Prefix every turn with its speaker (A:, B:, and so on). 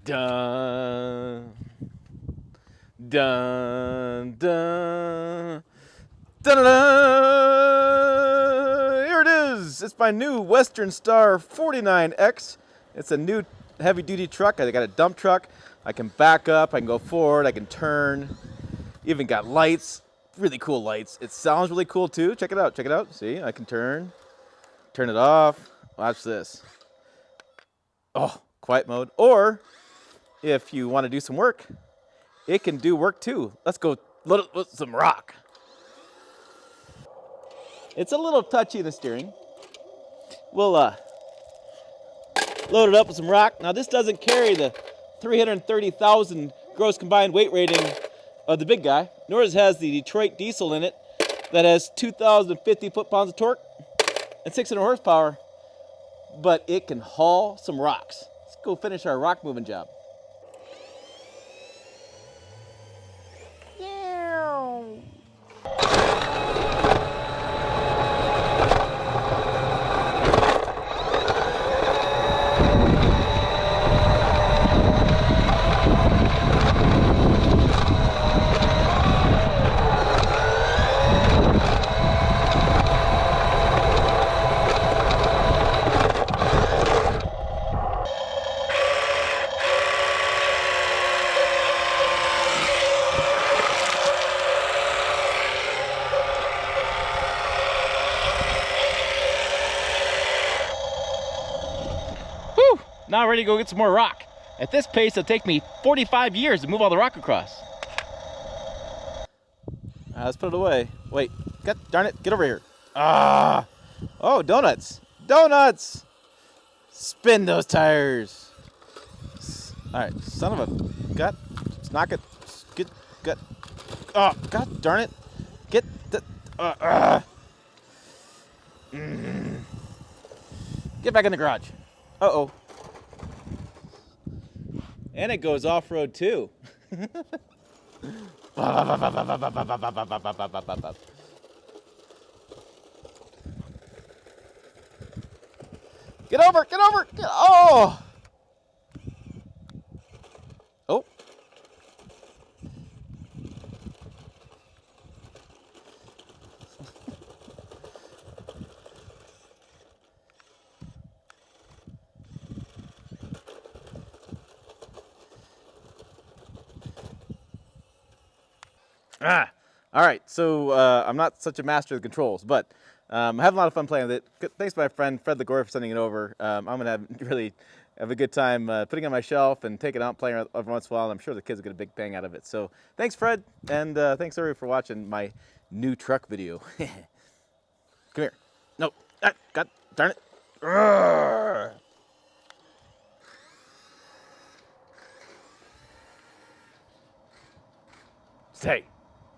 A: Dun, dun, dun, dun, dun, dun. Here it is. It's my new Western Star 49X. It's a new heavy-duty truck. I got a dump truck. I can back up. I can go forward. I can turn. Even got lights. Really cool lights. It sounds really cool too. Check it out. Check it out. See, I can turn it off. Watch this. Oh, quiet mode. Or if you want to do some work, it can do work too. Let's go load it with some rock. It's a little touchy in the steering. We'll load it up with some rock. Now this doesn't carry the 330,000 gross combined weight rating of the big guy, nor has the Detroit diesel in it that has 2,050 foot-pounds of torque and 600 horsepower, but it can haul some rocks. Let's go finish our rock moving job. Now ready to go get some more rock. At this pace, it'll take me 45 years to move all the rock across. Let's put it away. Wait, God darn it, get over here. Ah! Oh, donuts. Donuts! Spin those tires. All right, son of a gut. Knock it. Get. Oh, God darn it. Get the. Get back in the garage. Uh-oh. And it goes off-road too. Get over, oh! Oh. All right, so I'm not such a master of the controls, but I'm having a lot of fun playing with it. Thanks to my friend Fred Lagore for sending it over. I'm gonna really have a good time putting it on my shelf and taking it out and playing it every once in a while. And I'm sure the kids will get a big bang out of it. So thanks, Fred, and thanks everybody for watching my new truck video. Come here. No, God darn it. Urgh. Stay.